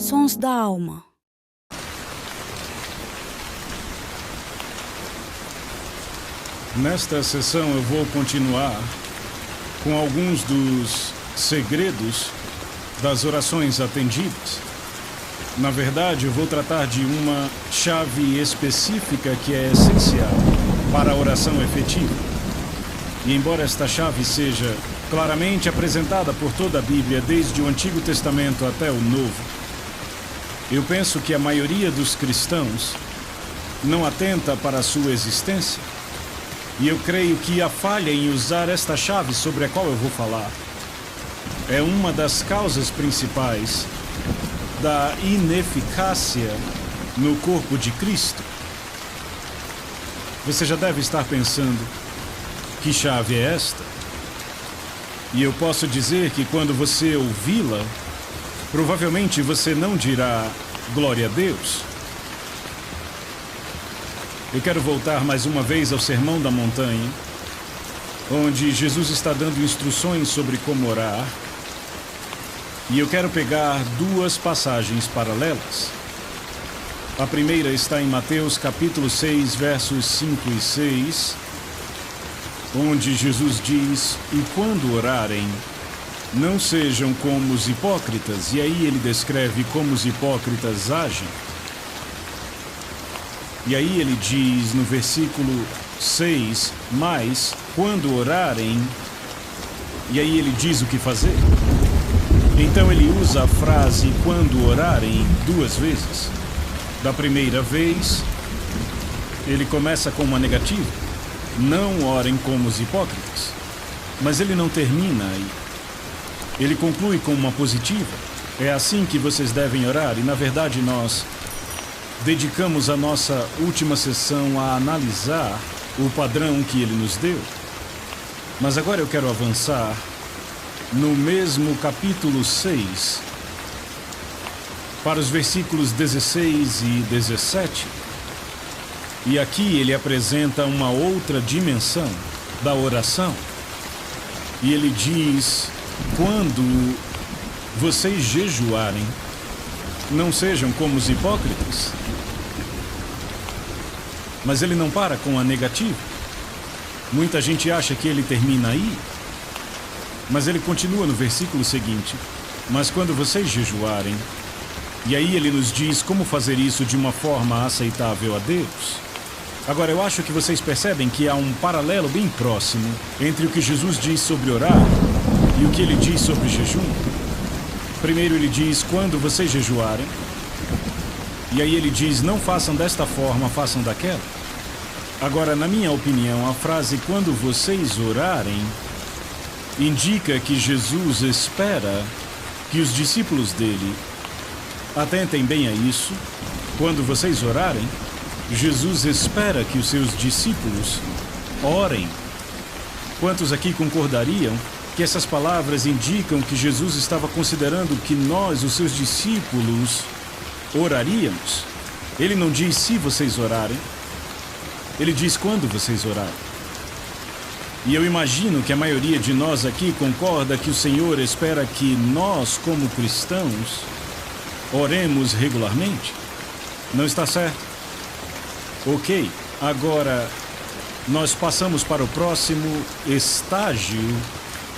Sons da alma. Nesta sessão eu vou continuar com alguns dos segredos das orações atendidas. Na verdade, eu vou tratar de uma chave específica que é essencial para a oração efetiva. E embora esta chave seja claramente apresentada por toda a Bíblia, desde o Antigo Testamento até o Novo, eu penso que a maioria dos cristãos não atenta para a sua existência. E eu creio que a falha em usar esta chave sobre a qual eu vou falar é uma das causas principais da ineficácia no corpo de Cristo. Você já deve estar pensando, que chave é esta? E eu posso dizer que quando você ouvi-la, provavelmente você não dirá glória a Deus. Eu quero voltar mais uma vez ao Sermão da Montanha, onde Jesus está dando instruções sobre como orar. E eu quero pegar duas passagens paralelas. A primeira está em Mateus capítulo 6, versos 5 e 6, onde Jesus diz: "E quando orarem, não sejam como os hipócritas", e aí ele descreve como os hipócritas agem. E aí ele diz no versículo 6, "Mas quando orarem", e aí ele diz o que fazer. Então ele usa a frase "quando orarem" duas vezes. Da primeira vez, ele começa com uma negativa: "Não orem como os hipócritas". Mas ele não termina aí. Ele conclui com uma positiva: "É assim que vocês devem orar". E na verdade nós dedicamos a nossa última sessão a analisar o padrão que ele nos deu. Mas agora eu quero avançar no mesmo capítulo 6, para os versículos 16 e 17. E aqui ele apresenta uma outra dimensão da oração. E ele diz: "Quando vocês jejuarem, não sejam como os hipócritas". Mas ele não para com a negativa. Muita gente acha que ele termina aí, mas ele continua no versículo seguinte: "Mas quando vocês jejuarem", e aí ele nos diz como fazer isso de uma forma aceitável a Deus. Agora, eu acho que vocês percebem que há um paralelo bem próximo entre o que Jesus diz sobre orar e o que ele diz sobre jejum. Primeiro ele diz: "Quando vocês jejuarem", e aí ele diz: "Não façam desta forma, façam daquela". Agora, na minha opinião, a frase "quando vocês orarem" indica que Jesus espera que os discípulos dele atentem bem a isso. Quando vocês orarem, Jesus espera que os seus discípulos orem. Quantos aqui concordariam que essas palavras indicam que Jesus estava considerando que nós, os seus discípulos, oraríamos? Ele não diz "se vocês orarem", ele diz "quando vocês orarem". E eu imagino que a maioria de nós aqui concorda que o Senhor espera que nós, como cristãos, oremos regularmente. Não está certo? Ok, agora nós passamos para o próximo estágio,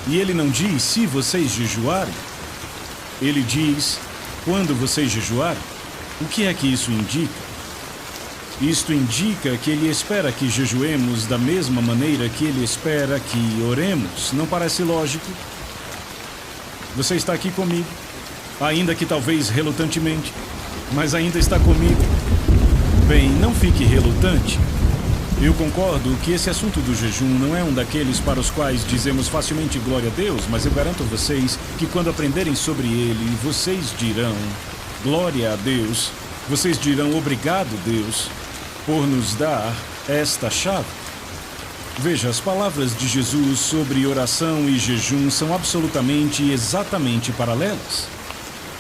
e ele não diz "se vocês jejuarem", ele diz "quando vocês jejuarem". O que é que isso indica? Isto indica que ele espera que jejuemos da mesma maneira que ele espera que oremos. Não parece lógico? Você está aqui comigo, ainda que talvez relutantemente, mas ainda está comigo. Bem, não fique relutante. Eu concordo que esse assunto do jejum não é um daqueles para os quais dizemos facilmente glória a Deus, mas eu garanto a vocês que quando aprenderem sobre ele, vocês dirão glória a Deus, vocês dirão obrigado, Deus, por nos dar esta chave. Veja, as palavras de Jesus sobre oração e jejum são absolutamente e exatamente paralelas.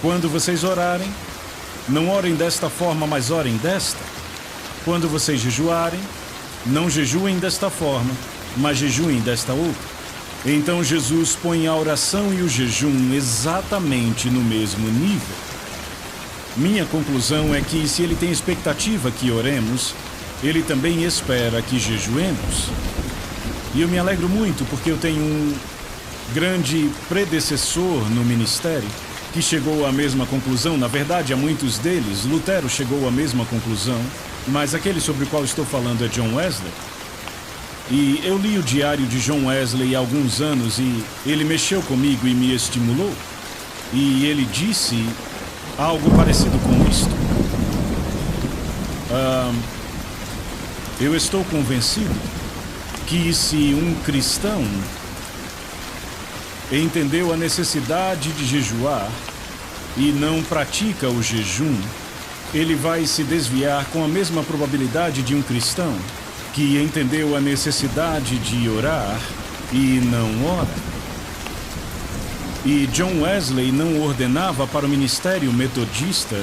Quando vocês orarem, não orem desta forma, mas orem desta. Quando vocês jejuarem, não jejuem desta forma, mas jejuem desta outra. Então Jesus põe a oração e o jejum exatamente no mesmo nível. Minha conclusão é que se ele tem expectativa que oremos, ele também espera que jejuemos. E eu me alegro muito porque eu tenho um grande predecessor no ministério que chegou à mesma conclusão. Na verdade, a muitos deles, Lutero chegou à mesma conclusão, mas aquele sobre o qual estou falando é John Wesley. E eu li o diário de John Wesley há alguns anos e ele mexeu comigo e me estimulou. E ele disse algo parecido com isto. Eu estou convencido que se um cristão entendeu a necessidade de jejuar e não pratica o jejum, ele vai se desviar com a mesma probabilidade de um cristão que entendeu a necessidade de orar e não ora. E John Wesley não ordenava para o ministério metodista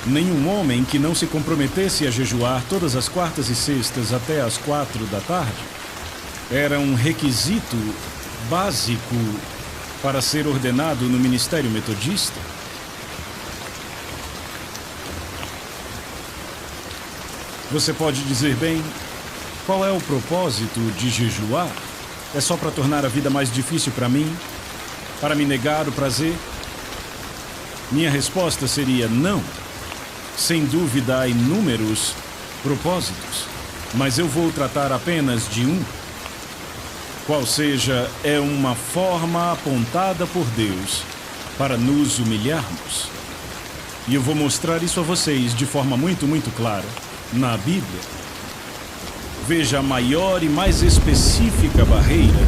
nenhum homem que não se comprometesse a jejuar todas as quartas e sextas até as 4 da tarde. Era um requisito básico para ser ordenado no ministério metodista. Você pode dizer, bem, qual é o propósito de jejuar? É só para tornar a vida mais difícil para mim? Para me negar o prazer? Minha resposta seria não. Sem dúvida há inúmeros propósitos, mas eu vou tratar apenas de um. Qual seja, é uma forma apontada por Deus para nos humilharmos. E eu vou mostrar isso a vocês de forma muito clara na Bíblia. Veja, a maior e mais específica barreira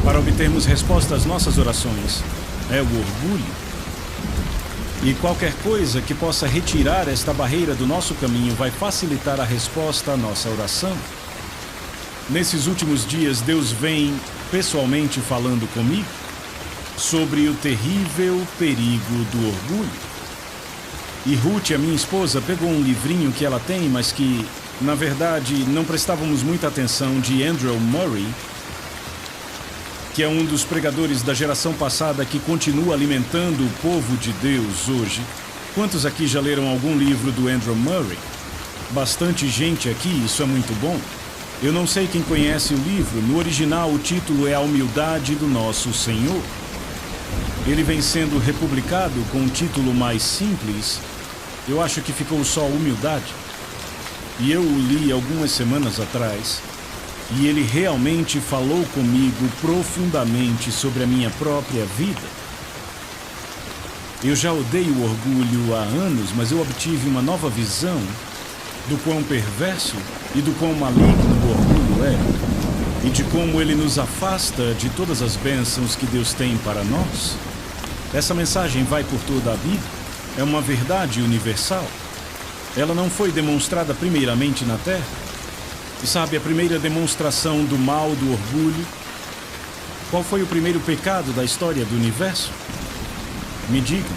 para obtermos resposta às nossas orações é o orgulho. E qualquer coisa que possa retirar esta barreira do nosso caminho vai facilitar a resposta à nossa oração. Nesses últimos dias, Deus vem pessoalmente falando comigo sobre o terrível perigo do orgulho. E Ruth, a minha esposa, pegou um livrinho que ela tem, mas que, na verdade, não prestávamos muita atenção, de Andrew Murray, que é um dos pregadores da geração passada que continua alimentando o povo de Deus hoje. Quantos aqui já leram algum livro do Andrew Murray? Bastante gente aqui, isso é muito bom. Eu não sei quem conhece o livro. No original, o título é A Humildade do Nosso Senhor. Ele vem sendo republicado com um título mais simples. Eu acho que ficou só Humildade. E eu o li algumas semanas atrás. E ele realmente falou comigo profundamente sobre a minha própria vida. Eu já odeio o orgulho há anos, mas eu obtive uma nova visão do quão perverso e do quão maligno o orgulho é, e de como ele nos afasta de todas as bênçãos que Deus tem para nós. Essa mensagem vai por toda a Bíblia, é uma verdade universal. Ela não foi demonstrada primeiramente na terra. E sabe, a primeira demonstração do mal do orgulho, qual foi o primeiro pecado da história do universo? Me digam.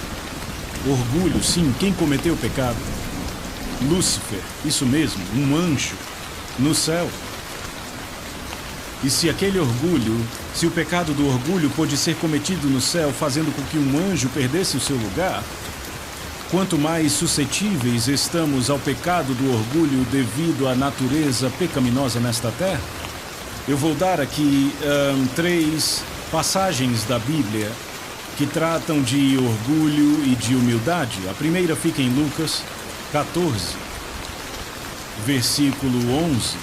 Orgulho, sim, quem cometeu o pecado? Lúcifer, isso mesmo, um anjo no céu. E se aquele orgulho, se o pecado do orgulho pôde ser cometido no céu, fazendo com que um anjo perdesse o seu lugar, quanto mais suscetíveis estamos ao pecado do orgulho devido à natureza pecaminosa nesta terra. Eu vou dar aqui 3 passagens da Bíblia que tratam de orgulho e de humildade. A primeira fica em Lucas 14, versículo 11.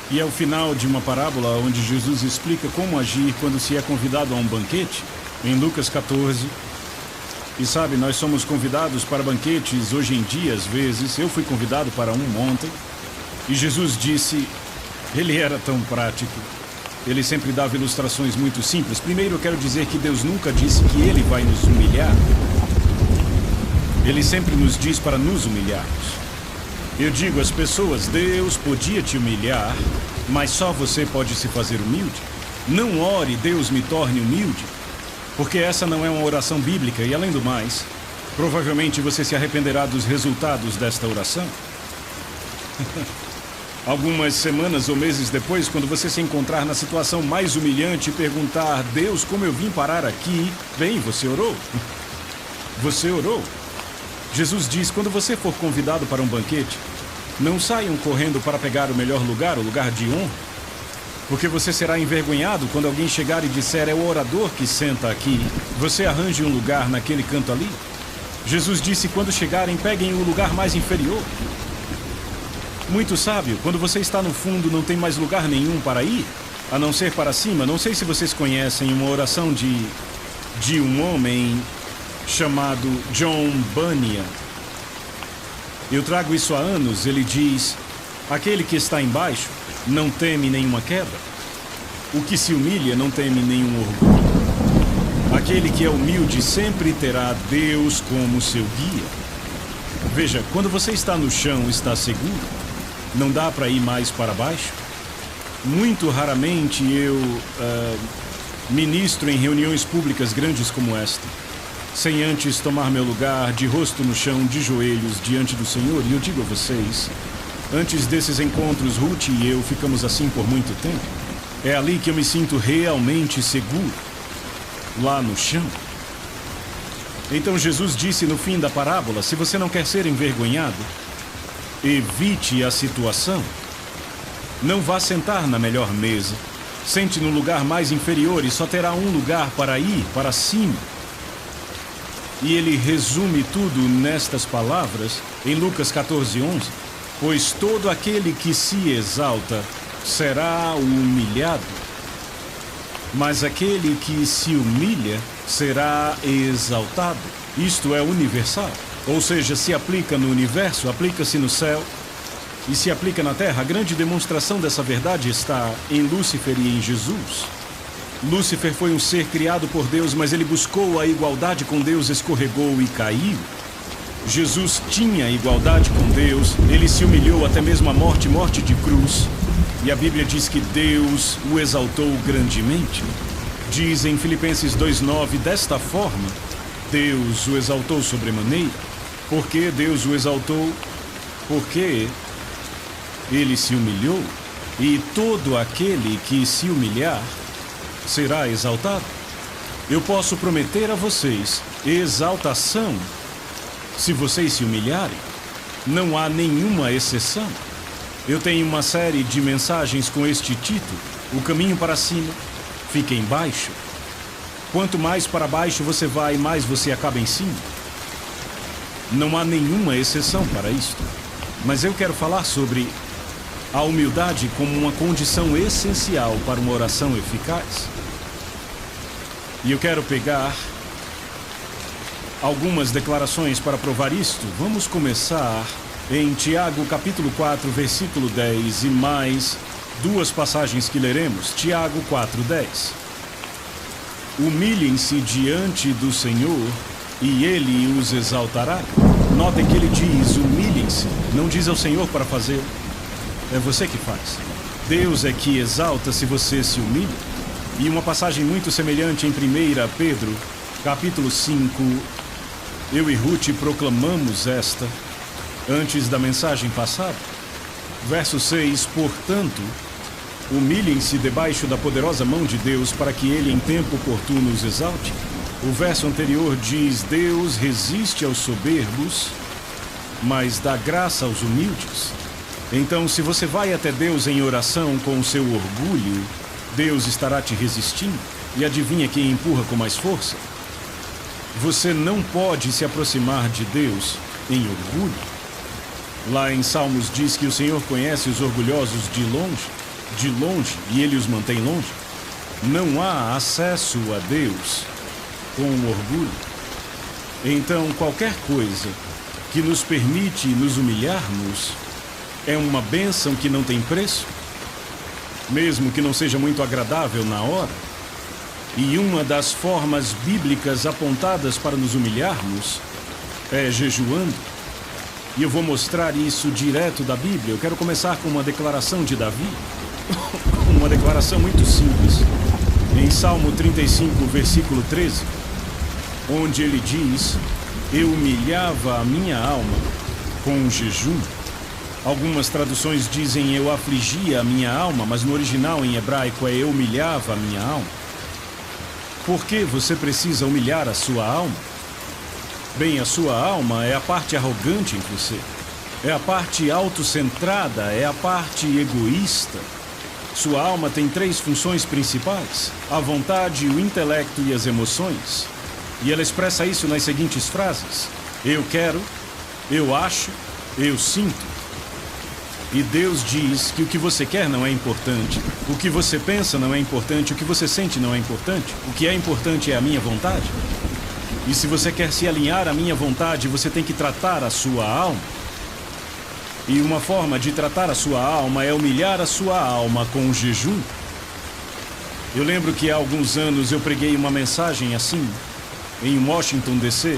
E é o final de uma parábola onde Jesus explica como agir quando se é convidado a um banquete, em Lucas 14. E sabe, nós somos convidados para banquetes hoje em dia, às vezes. Eu fui convidado para um ontem. E Jesus disse, ele era tão prático. Ele sempre dava ilustrações muito simples. Primeiro, eu quero dizer que Deus nunca disse que ele vai nos humilhar. Ele sempre nos diz para nos humilharmos. Eu digo às pessoas, Deus podia te humilhar, mas só você pode se fazer humilde. Não ore, Deus me torne humilde, porque essa não é uma oração bíblica e, além do mais, provavelmente você se arrependerá dos resultados desta oração. Algumas semanas ou meses depois, quando você se encontrar na situação mais humilhante e perguntar, Deus, como eu vim parar aqui? Bem, você orou. Você orou. Jesus diz: quando você for convidado para um banquete, não saiam correndo para pegar o melhor lugar, o lugar de honra, porque você será envergonhado quando alguém chegar e disser: é o orador que senta aqui. Você arranje um lugar naquele canto ali. Jesus disse: quando chegarem, peguem o lugar mais inferior. Muito sábio, quando você está no fundo, não tem mais lugar nenhum para ir, a não ser para cima. Não sei se vocês conhecem uma oração de um homem chamado John Bunyan. Eu trago isso há anos. Ele diz: aquele que está embaixo não teme nenhuma queda. O que se humilha não teme nenhum orgulho. Aquele que é humilde sempre terá Deus como seu guia. Veja, quando você está no chão, está seguro. Não dá para ir mais para baixo. Muito raramente eu ministro em reuniões públicas grandes como esta, sem antes tomar meu lugar de rosto no chão, de joelhos diante do Senhor. E eu digo a vocês, antes desses encontros, Ruth e eu ficamos assim por muito tempo. É ali que eu me sinto realmente seguro, lá no chão. Então Jesus disse no fim da parábola: se você não quer ser envergonhado, evite a situação. Não vá sentar na melhor mesa. Sente no lugar mais inferior e só terá um lugar para ir, para cima. E ele resume tudo nestas palavras em Lucas 14:11. Pois todo aquele que se exalta será humilhado, mas aquele que se humilha será exaltado. Isto é universal. Ou seja, se aplica no universo, aplica-se no céu e se aplica na terra. A grande demonstração dessa verdade está em Lúcifer e em Jesus. Lúcifer foi um ser criado por Deus, mas ele buscou a igualdade com Deus, escorregou e caiu. Jesus tinha igualdade com Deus, ele se humilhou até mesmo a morte, morte de cruz. E a Bíblia diz que Deus o exaltou grandemente. Diz em Filipenses 2:9, desta forma, Deus o exaltou sobremaneira. Por que Deus o exaltou? Porque ele se humilhou, e todo aquele que se humilhar será exaltado. Eu posso prometer a vocês exaltação se vocês se humilharem. Não há nenhuma exceção. Eu tenho uma série de mensagens com este título: o caminho para cima fica embaixo. Quanto mais para baixo você vai, mais você acaba em cima. Não há nenhuma exceção para isto. Mas eu quero falar sobre a humildade como uma condição essencial para uma oração eficaz. E eu quero pegar algumas declarações para provar isto. Vamos começar em Tiago capítulo 4, versículo 10 e mais duas passagens que leremos. Tiago 4:10. Humilhem-se diante do Senhor e Ele os exaltará. Notem que ele diz: humilhem-se. Não diz ao Senhor para fazer. É você que faz. Deus é que exalta se você se humilha. E uma passagem muito semelhante em 1 Pedro, capítulo 5. Eu e Ruth proclamamos esta antes da mensagem passada. Verso 6. Portanto, humilhem-se debaixo da poderosa mão de Deus, para que Ele em tempo oportuno os exalte. O verso anterior diz: Deus resiste aos soberbos, mas dá graça aos humildes. Então, se você vai até Deus em oração com o seu orgulho, Deus estará te resistindo. E adivinha quem empurra com mais força? Você não pode se aproximar de Deus em orgulho. Lá em Salmos diz que o Senhor conhece os orgulhosos de longe, e Ele os mantém longe. Não há acesso a Deus com orgulho. Então, qualquer coisa que nos permite nos humilharmos é uma bênção que não tem preço, mesmo que não seja muito agradável na hora. E uma das formas bíblicas apontadas para nos humilharmos é jejuando. E eu vou mostrar isso direto da Bíblia. Eu quero começar com uma declaração de Davi, uma declaração muito simples, em Salmo 35, versículo 13, onde ele diz: eu humilhava a minha alma com jejum. Algumas traduções dizem eu afligia a minha alma, mas no original em hebraico é eu humilhava a minha alma. Por que você precisa humilhar a sua alma? Bem, a sua alma é a parte arrogante em você. É a parte autocentrada, é a parte egoísta. Sua alma tem 3 funções principais: a vontade, o intelecto e as emoções. E ela expressa isso nas seguintes frases: eu quero, eu acho, eu sinto. E Deus diz que o que você quer não é importante, o que você pensa não é importante, o que você sente não é importante. O que é importante é a minha vontade. E se você quer se alinhar à minha vontade, você tem que tratar a sua alma. E uma forma de tratar a sua alma é humilhar a sua alma com o jejum. Eu lembro que há alguns anos eu preguei uma mensagem assim, em Washington, D.C.,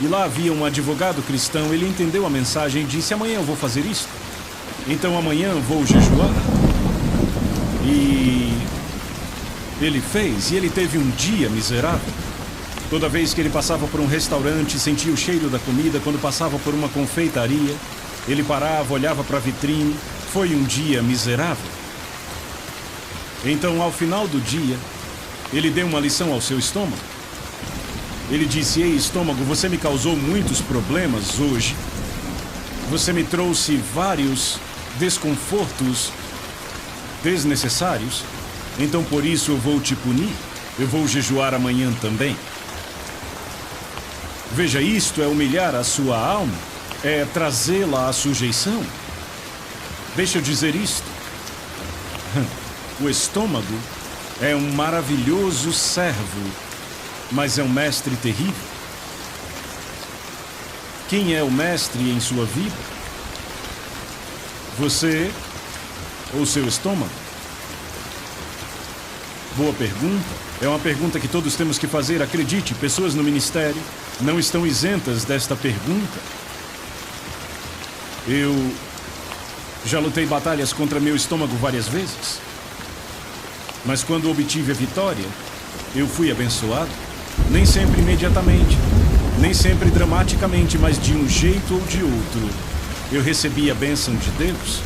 e lá havia um advogado cristão. Ele entendeu a mensagem e disse: amanhã eu vou fazer isso. Então amanhã eu vou jejuar. E ele fez, e ele teve um dia miserável. Toda vez que ele passava por um restaurante, sentia o cheiro da comida. Quando passava por uma confeitaria, ele parava, olhava para a vitrine. Foi um dia miserável. Então, ao final do dia, ele deu uma lição ao seu estômago. Ele disse: ei, estômago, você me causou muitos problemas hoje. Você me trouxe vários desconfortos desnecessários. Então, por isso, eu vou te punir. Eu vou jejuar amanhã também. Veja, isto é humilhar a sua alma, é trazê-la à sujeição. Deixa eu dizer isto. O estômago é um maravilhoso servo, mas é um mestre terrível. Quem é o mestre em sua vida? Você ou seu estômago? Boa pergunta. É uma pergunta que todos temos que fazer. Acredite, pessoas no ministério não estão isentas desta pergunta. Eu já lutei batalhas contra meu estômago várias vezes. Mas quando obtive a vitória, eu fui abençoado. Nem sempre imediatamente, nem sempre dramaticamente, mas de um jeito ou de outro, eu recebi a bênção de Deus.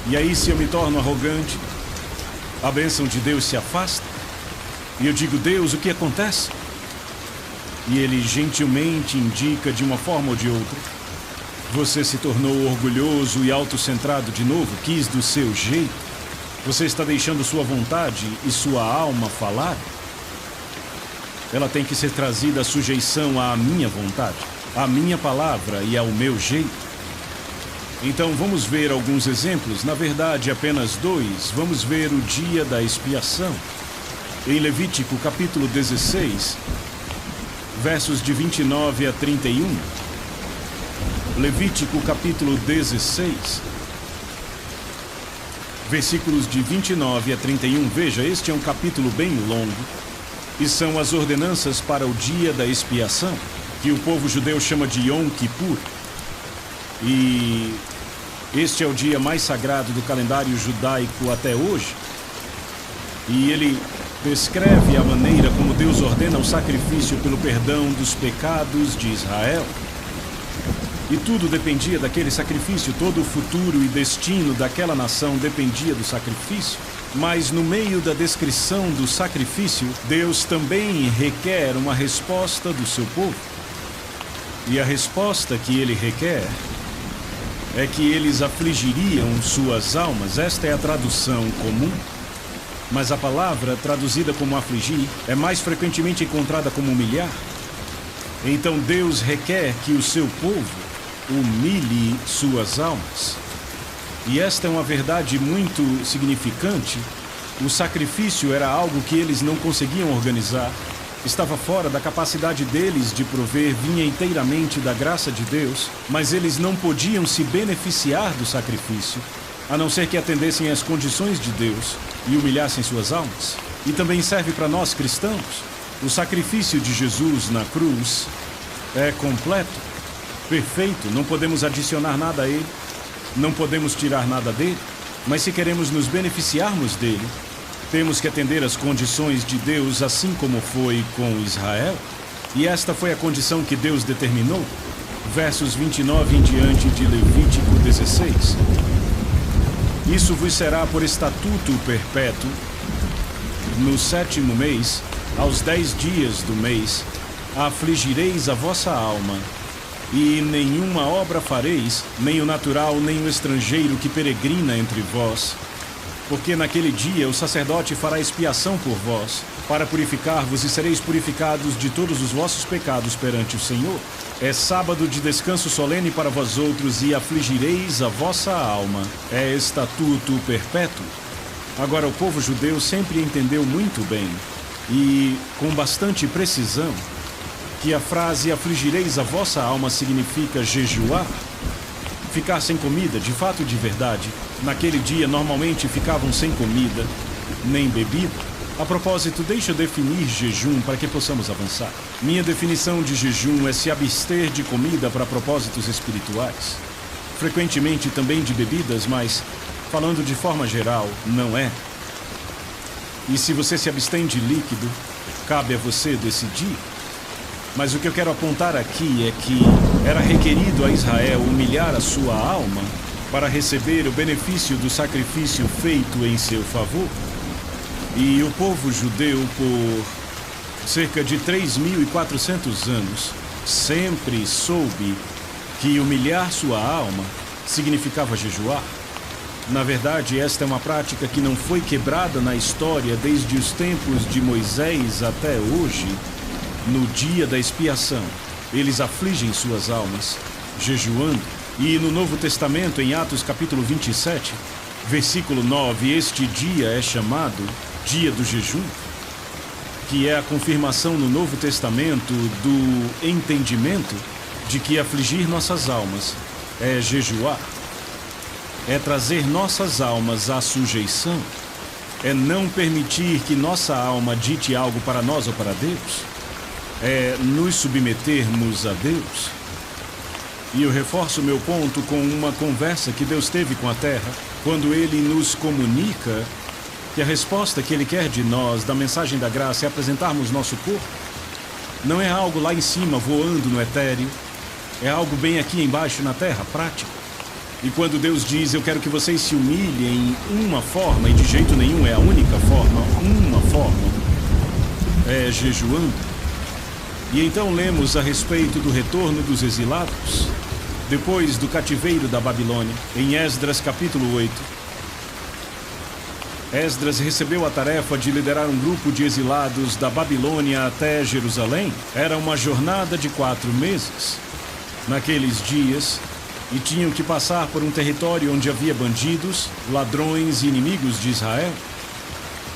E aí, se eu me torno arrogante, a bênção de Deus se afasta. E eu digo: Deus, o que acontece? E Ele gentilmente indica de uma forma ou de outra: você se tornou orgulhoso e autocentrado de novo, quis do seu jeito. Você está deixando sua vontade e sua alma falar. Ela tem que ser trazida à sujeição à minha vontade, à minha palavra e ao meu jeito. Então vamos ver alguns exemplos, na verdade apenas 2. Vamos ver o dia da expiação. Em Levítico capítulo 16, versos de 29 a 31. Levítico capítulo 16, versículos de 29 a 31. Veja, este é um capítulo bem longo. E são as ordenanças para o dia da expiação, que o povo judeu chama de Yom Kippur. E este é o dia mais sagrado do calendário judaico até hoje. E ele descreve a maneira como Deus ordena o sacrifício pelo perdão dos pecados de Israel. E tudo dependia daquele sacrifício, todo o futuro e destino daquela nação dependia do sacrifício. Mas no meio da descrição do sacrifício, Deus também requer uma resposta do seu povo. E a resposta que ele requer é que eles afligiriam suas almas. Esta é a tradução comum. Mas a palavra traduzida como afligir é mais frequentemente encontrada como humilhar. Então Deus requer que o seu povo humilhe suas almas. E esta é uma verdade muito significante. O sacrifício era algo que eles não conseguiam organizar. Estava fora da capacidade deles de prover, vinha inteiramente da graça de Deus, mas eles não podiam se beneficiar do sacrifício, a não ser que atendessem às condições de Deus e humilhassem suas almas. E também serve para nós cristãos. O sacrifício de Jesus na cruz é completo, perfeito, não podemos adicionar nada a ele, não podemos tirar nada dele, mas se queremos nos beneficiarmos dele, temos que atender às condições de Deus, assim como foi com Israel. E esta foi a condição que Deus determinou. Versos 29 em diante de Levítico 16. Isso vos será por estatuto perpétuo. No 7º mês, aos 10 dias do mês, afligireis a vossa alma, e nenhuma obra fareis, nem o natural, nem o estrangeiro que peregrina entre vós. Porque naquele dia o sacerdote fará expiação por vós, para purificar-vos, e sereis purificados de todos os vossos pecados perante o Senhor. É sábado de descanso solene para vós outros, e afligireis a vossa alma. É estatuto perpétuo. Agora, o povo judeu sempre entendeu muito bem, e com bastante precisão, que a frase afligireis a vossa alma significa jejuar, ficar sem comida, de fato e de verdade. Naquele dia, normalmente ficavam sem comida, nem bebida. A propósito, deixa eu definir jejum para que possamos avançar. Minha definição de jejum é se abster de comida para propósitos espirituais. Frequentemente também de bebidas, mas, falando de forma geral, não é. E se você se abstém de líquido, cabe a você decidir. Mas o que eu quero apontar aqui é que era requerido a Israel humilhar a sua alma para receber o benefício do sacrifício feito em seu favor. E o povo judeu, por cerca de 3.400 anos, sempre soube que humilhar sua alma significava jejuar. Na verdade, esta é uma prática que não foi quebrada na história desde os tempos de Moisés até hoje. No dia da expiação, eles afligem suas almas, jejuando. E no Novo Testamento, em Atos capítulo 27, versículo 9, este dia é chamado Dia do Jejum, que é a confirmação no Novo Testamento do entendimento de que afligir nossas almas é jejuar, é trazer nossas almas à sujeição, é não permitir que nossa alma dite algo para nós ou para Deus, é nos submetermos a Deus. E eu reforço meu ponto com uma conversa que Deus teve com a terra, quando Ele nos comunica que a resposta que Ele quer de nós, da mensagem da graça, é apresentarmos nosso corpo. Não é algo lá em cima, voando no etéreo, é algo bem aqui embaixo na terra, prático. E quando Deus diz, eu quero que vocês se humilhem em uma forma, e de jeito nenhum é a única forma, uma forma, é jejuando. E então lemos a respeito do retorno dos exilados, depois do cativeiro da Babilônia, em Esdras capítulo 8. Esdras recebeu a tarefa de liderar um grupo de exilados da Babilônia até Jerusalém. Era uma jornada de 4 meses. Naqueles dias, e tinham que passar por um território onde havia bandidos, ladrões e inimigos de Israel.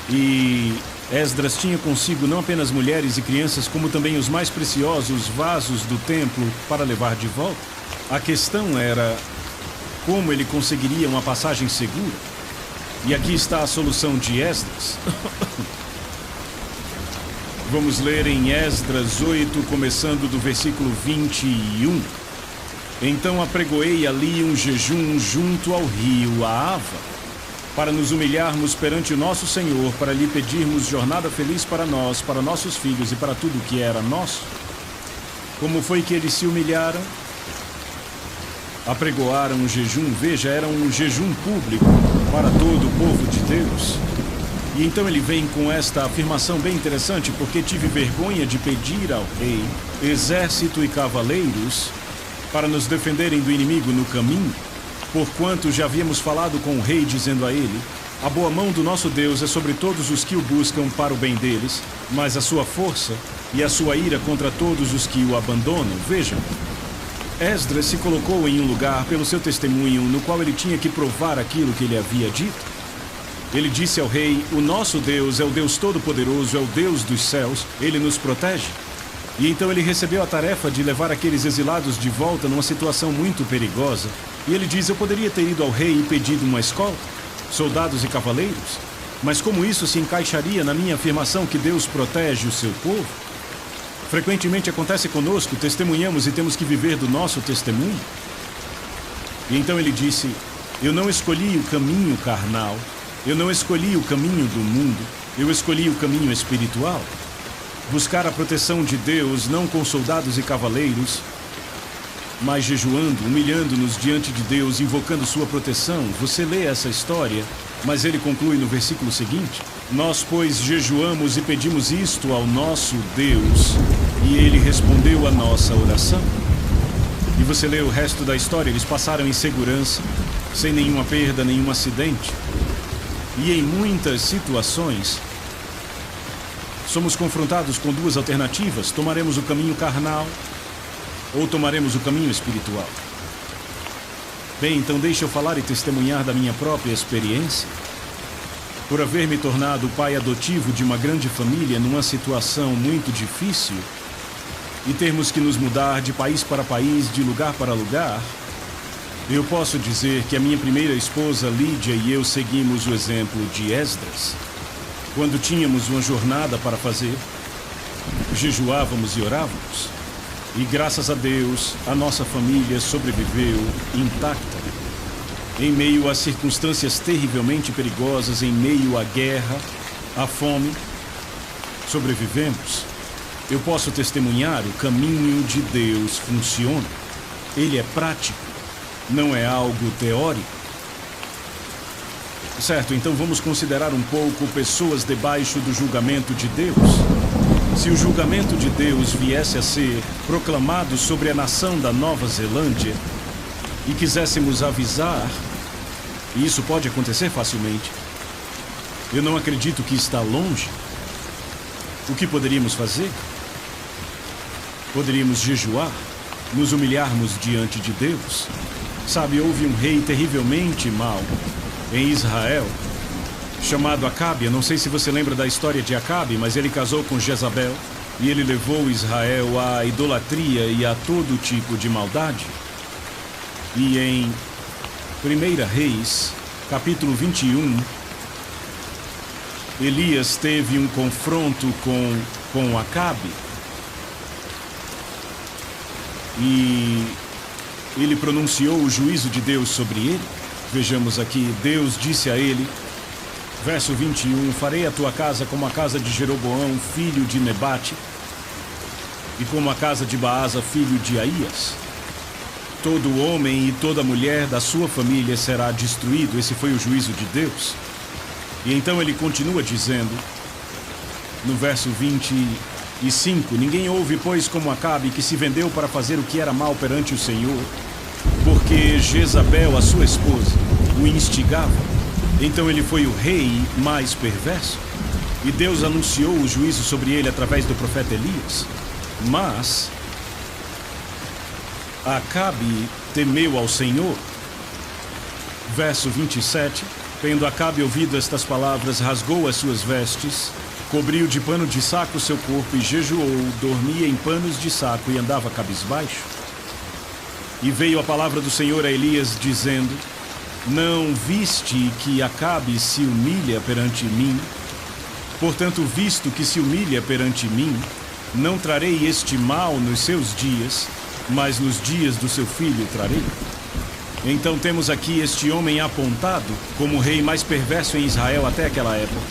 E Esdras tinha consigo não apenas mulheres e crianças, como também os mais preciosos vasos do templo para levar de volta. A questão era como ele conseguiria uma passagem segura. E aqui está a solução de Esdras. Vamos ler em Esdras 8, começando do versículo 21. Então apregoei ali um jejum junto ao rio Ahava, para nos humilharmos perante o nosso Senhor, para lhe pedirmos jornada feliz para nós, para nossos filhos e para tudo que era nosso. Como foi que eles se humilharam? Apregoaram um jejum, veja, era um jejum público para todo o povo de Deus. E então ele vem com esta afirmação bem interessante, porque tive vergonha de pedir ao rei, exército e cavaleiros, para nos defenderem do inimigo no caminho, porquanto já havíamos falado com o rei, dizendo a ele, a boa mão do nosso Deus é sobre todos os que o buscam para o bem deles, mas a sua força e a sua ira contra todos os que o abandonam. Vejam, Esdras se colocou em um lugar pelo seu testemunho, no qual ele tinha que provar aquilo que ele havia dito. Ele disse ao rei, o nosso Deus é o Deus Todo-Poderoso, é o Deus dos céus, ele nos protege. E então ele recebeu a tarefa de levar aqueles exilados de volta numa situação muito perigosa. E ele diz, eu poderia ter ido ao rei e pedido uma escolta, soldados e cavaleiros, mas como isso se encaixaria na minha afirmação que Deus protege o seu povo? Frequentemente acontece conosco, testemunhamos e temos que viver do nosso testemunho. E então ele disse, eu não escolhi o caminho carnal, eu não escolhi o caminho do mundo, eu escolhi o caminho espiritual. Buscar a proteção de Deus, não com soldados e cavaleiros, mas jejuando, humilhando-nos diante de Deus, invocando sua proteção. Você lê essa história, mas ele conclui no versículo seguinte, nós, pois, jejuamos e pedimos isto ao nosso Deus, E ele respondeu a nossa oração. E você lê o resto da história, eles passaram em segurança, sem nenhuma perda, nenhum acidente. E em muitas situações, somos confrontados com duas alternativas: tomaremos o caminho carnal ou tomaremos o caminho espiritual. Bem, então deixa eu falar e testemunhar da minha própria experiência. Por haver me tornado pai adotivo de uma grande família numa situação muito difícil e termos que nos mudar de país para país, de lugar para lugar, eu posso dizer que a minha primeira esposa, Lídia, e eu seguimos o exemplo de Esdras. Quando tínhamos uma jornada para fazer, jejuávamos e orávamos. E graças a Deus, a nossa família sobreviveu intacta. Em meio a circunstâncias terrivelmente perigosas, em meio à guerra, à fome, sobrevivemos. Eu posso testemunhar: o caminho de Deus funciona. Ele é prático, não é algo teórico. Certo, então vamos considerar um pouco pessoas debaixo do julgamento de Deus. Se o julgamento de Deus viesse a ser proclamado sobre a nação da Nova Zelândia e quiséssemos avisar, e isso pode acontecer facilmente, eu não acredito que está longe, o que poderíamos fazer? Poderíamos jejuar, nos humilharmos diante de Deus. Sabe, houve um rei terrivelmente mau em Israel, chamado Acabe. Eu não sei se você lembra da história de Acabe, mas ele casou com Jezabel e ele levou Israel à idolatria e a todo tipo de maldade. E em 1 Reis, capítulo 21, Elias teve um confronto com Acabe e ele pronunciou o juízo de Deus sobre ele. Vejamos aqui, Deus disse a ele, verso 21, farei a tua casa como a casa de Jeroboão, filho de Nebate, e como a casa de Baasa, filho de Aías. Todo homem e toda mulher da sua família será destruído. Esse foi o juízo de Deus. E então ele continua dizendo, no verso 25, ninguém houve, pois, como Acabe, que se vendeu para fazer o que era mal perante o Senhor, porque Jezabel, a sua esposa, o instigava. Então ele foi o rei mais perverso, e Deus anunciou o juízo sobre ele através do profeta Elias. Mas Acabe temeu ao Senhor. Verso 27, tendo Acabe ouvido estas palavras, rasgou as suas vestes, cobriu de pano de saco o seu corpo e jejuou, dormia em panos de saco e andava cabisbaixo. E veio a palavra do Senhor a Elias, dizendo, não viste que Acabe se humilha perante mim? Portanto, visto que se humilha perante mim, não trarei este mal nos seus dias, mas nos dias do seu filho trarei. Então temos aqui este homem apontado como o rei mais perverso em Israel até aquela época.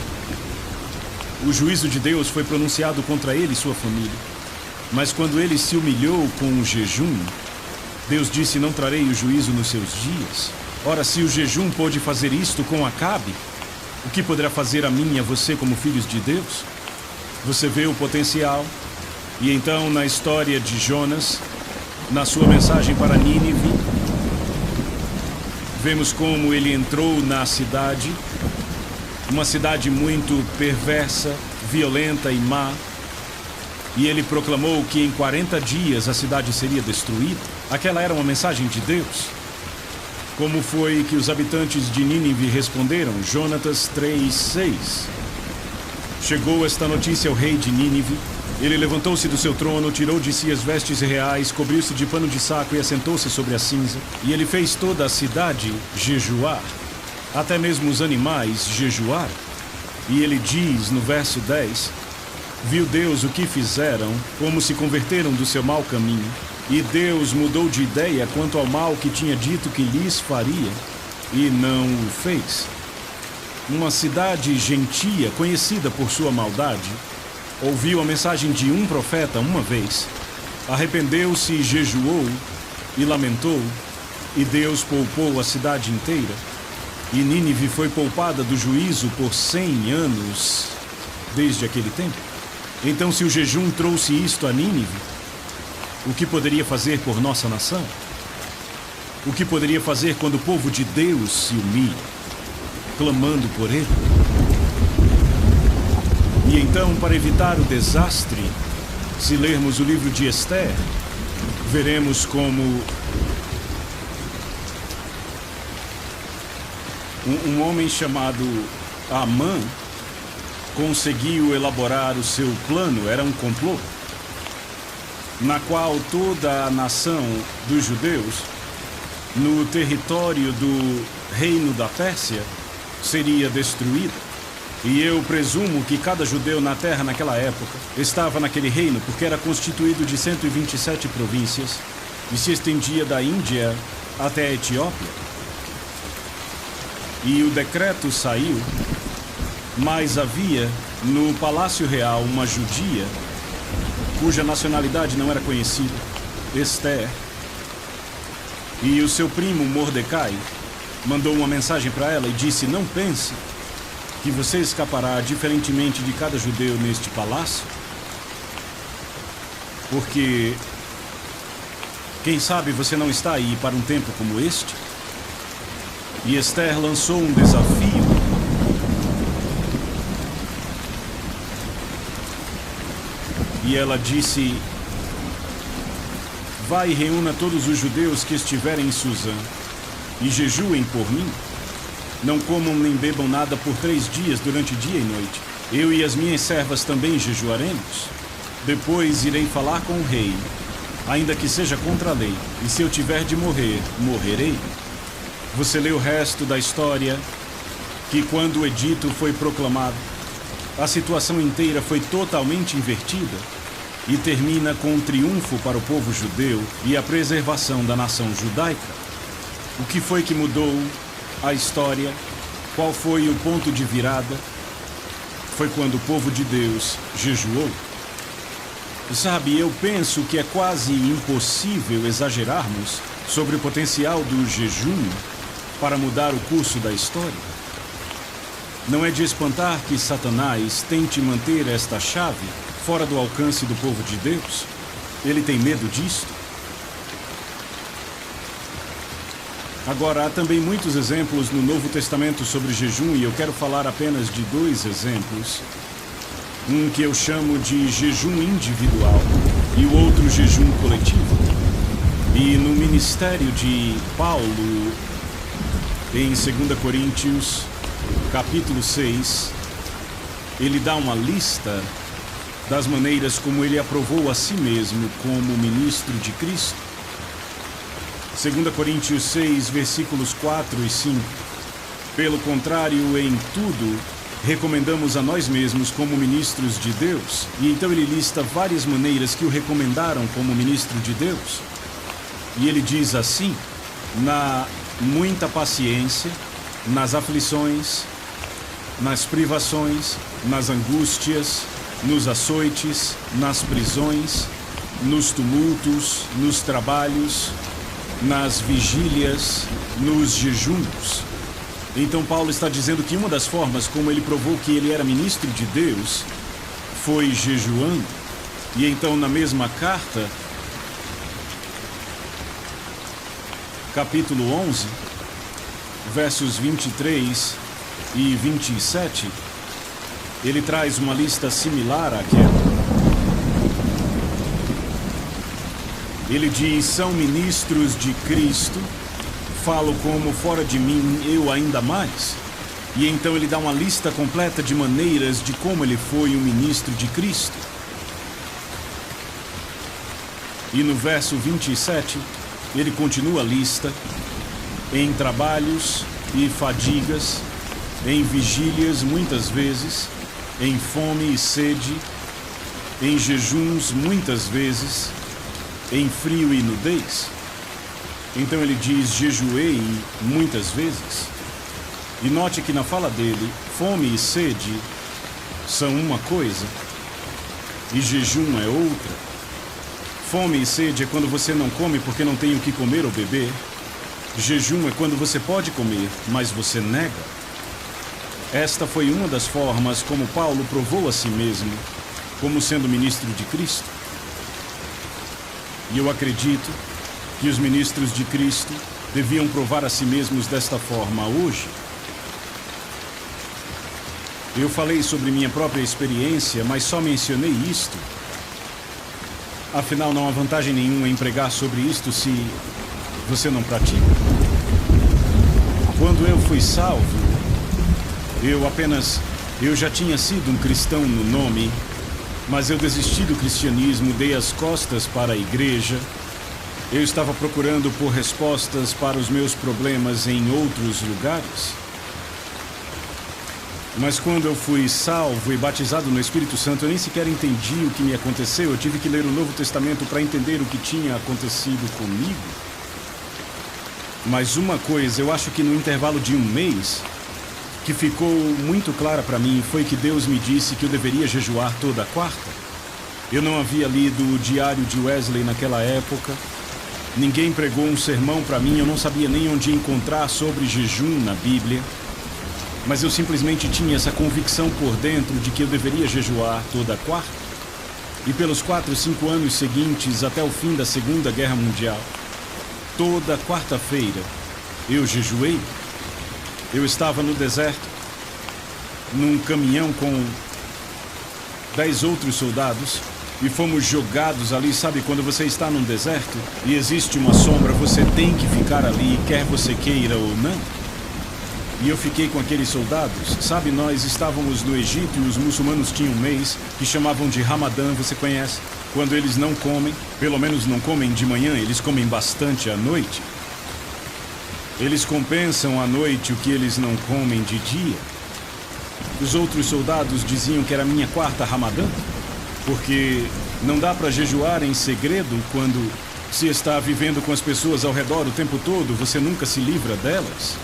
O juízo de Deus foi pronunciado contra ele e sua família. Mas quando ele se humilhou com o jejum, Deus disse, não trarei o juízo nos seus dias. Ora, se o jejum pôde fazer isto com Acabe, o que poderá fazer a mim e a você como filhos de Deus? Você vê o potencial. E então, na história de Jonas, na sua mensagem para Nínive, vemos como ele entrou na cidade, uma cidade muito perversa, violenta e má, e ele proclamou que em 40 dias a cidade seria destruída. Aquela era uma mensagem de Deus. Como foi que os habitantes de Nínive responderam? Jonatas 3:6. Chegou esta notícia ao rei de Nínive. Ele levantou-se do seu trono, tirou de si as vestes reais, cobriu-se de pano de saco e assentou-se sobre a cinza. E ele fez toda a cidade jejuar, até mesmo os animais jejuar. E ele diz no verso 10, viu Deus o que fizeram, como se converteram do seu mau caminho. E Deus mudou de ideia quanto ao mal que tinha dito que lhes faria, e não o fez. Uma cidade gentia, conhecida por sua maldade, ouviu a mensagem de um profeta uma vez, arrependeu-se e jejuou e lamentou, e Deus poupou a cidade inteira. E Nínive foi poupada do juízo por 100 anos desde aquele tempo. Então, se o jejum trouxe isto a Nínive, o que poderia fazer por nossa nação? O que poderia fazer quando o povo de Deus se humilha, clamando por ele? E então, para evitar o desastre, se lermos o livro de Esther, veremos como um homem chamado Amã conseguiu elaborar o seu plano. Era um complô na qual toda a nação dos judeus no território do reino da Pérsia seria destruída. E eu presumo que cada judeu na terra naquela época estava naquele reino porque era constituído de 127 províncias e se estendia da Índia até a Etiópia. E o decreto saiu, mas havia no Palácio Real uma judia cuja nacionalidade não era conhecida, Esther, e o seu primo Mordecai mandou uma mensagem para ela e disse: não pense que você escapará diferentemente de cada judeu neste palácio, porque quem sabe você não está aí para um tempo como este. E Esther lançou um desafio. E ela disse: vai e reúna todos os judeus que estiverem em Suzã e jejuem por mim. Não comam nem bebam nada por 3 dias durante dia e noite. Eu e as minhas servas também jejuaremos. Depois irei falar com o rei, ainda que seja contra a lei, e se eu tiver de morrer, morrerei. Você lê o resto da história, que quando o edito foi proclamado, a situação inteira foi totalmente invertida e termina com um triunfo para o povo judeu e a preservação da nação judaica. O que foi que mudou a história? Qual foi o ponto de virada? Foi quando o povo de Deus jejuou. Sabe, eu penso que é quase impossível exagerarmos sobre o potencial do jejum para mudar o curso da história. Não é de espantar que Satanás tente manter esta chave fora do alcance do povo de Deus. Ele tem medo disto. Agora, há também muitos exemplos no Novo Testamento sobre jejum, e eu quero falar apenas de 2 exemplos. Um que eu chamo de jejum individual e o outro jejum coletivo. E no ministério de Paulo, em 2 Coríntios, capítulo 6, ele dá uma lista das maneiras como ele aprovou a si mesmo como ministro de Cristo. 2 Coríntios 6, versículos 4 e 5. Pelo contrário, em tudo, recomendamos a nós mesmos como ministros de Deus. E então ele lista várias maneiras que o recomendaram como ministro de Deus. E ele diz assim: na muita paciência, nas aflições, nas privações, nas angústias, nos açoites, nas prisões, nos tumultos, nos trabalhos, nas vigílias, nos jejuns. Então Paulo está dizendo que uma das formas como ele provou que ele era ministro de Deus foi jejuando. E então na mesma carta, capítulo 11, versos 23 e 27, ele traz uma lista similar àquela. Ele diz: são ministros de Cristo, falo como fora de mim eu ainda mais. E então ele dá uma lista completa de maneiras de como ele foi um ministro de Cristo. E no verso 27, ele continua a lista: em trabalhos e fadigas, em vigílias muitas vezes, em fome e sede, em jejuns muitas vezes, em frio e nudez. Então ele diz: jejuei muitas vezes. E note que na fala dele, fome e sede são uma coisa e jejum é outra. Fome e sede é quando você não come porque não tem o que comer ou beber. Jejum é quando você pode comer, mas você nega. Esta foi uma das formas como Paulo provou a si mesmo como sendo ministro de Cristo. E eu acredito que os ministros de Cristo deviam provar a si mesmos desta forma hoje. Eu falei sobre minha própria experiência, mas só mencionei isto. Afinal, não há vantagem nenhuma em pregar sobre isto se você não pratica. Quando eu fui salvo, eu já tinha sido um cristão no nome, mas eu desisti do cristianismo, dei as costas para a igreja. Eu estava procurando por respostas para os meus problemas em outros lugares. Mas quando eu fui salvo e batizado no Espírito Santo, eu nem sequer entendi o que me aconteceu. Eu tive que ler o Novo Testamento para entender o que tinha acontecido comigo. Mas uma coisa, eu acho que no intervalo de um mês, que ficou muito clara para mim, foi que Deus me disse que eu deveria jejuar toda quarta. Eu não havia lido o diário de Wesley naquela época. Ninguém pregou um sermão para mim, eu não sabia nem onde encontrar sobre jejum na Bíblia. Mas eu simplesmente tinha essa convicção por dentro de que eu deveria jejuar toda quarta. E pelos 4, 5 anos seguintes, até o fim da Segunda Guerra Mundial, toda quarta-feira eu jejuei. Eu estava no deserto, num caminhão com 10 outros soldados, e fomos jogados ali. Sabe quando você está num deserto e existe uma sombra, você tem que ficar ali, quer você queira ou não? E eu fiquei com aqueles soldados. Sabe, nós estávamos no Egito e os muçulmanos tinham um mês que chamavam de Ramadã, você conhece? Quando eles não comem, pelo menos não comem de manhã, eles comem bastante à noite. Eles compensam à noite o que eles não comem de dia. Os outros soldados diziam que era minha quarta Ramadã, porque não dá para jejuar em segredo quando se está vivendo com as pessoas ao redor o tempo todo, você nunca se livra delas.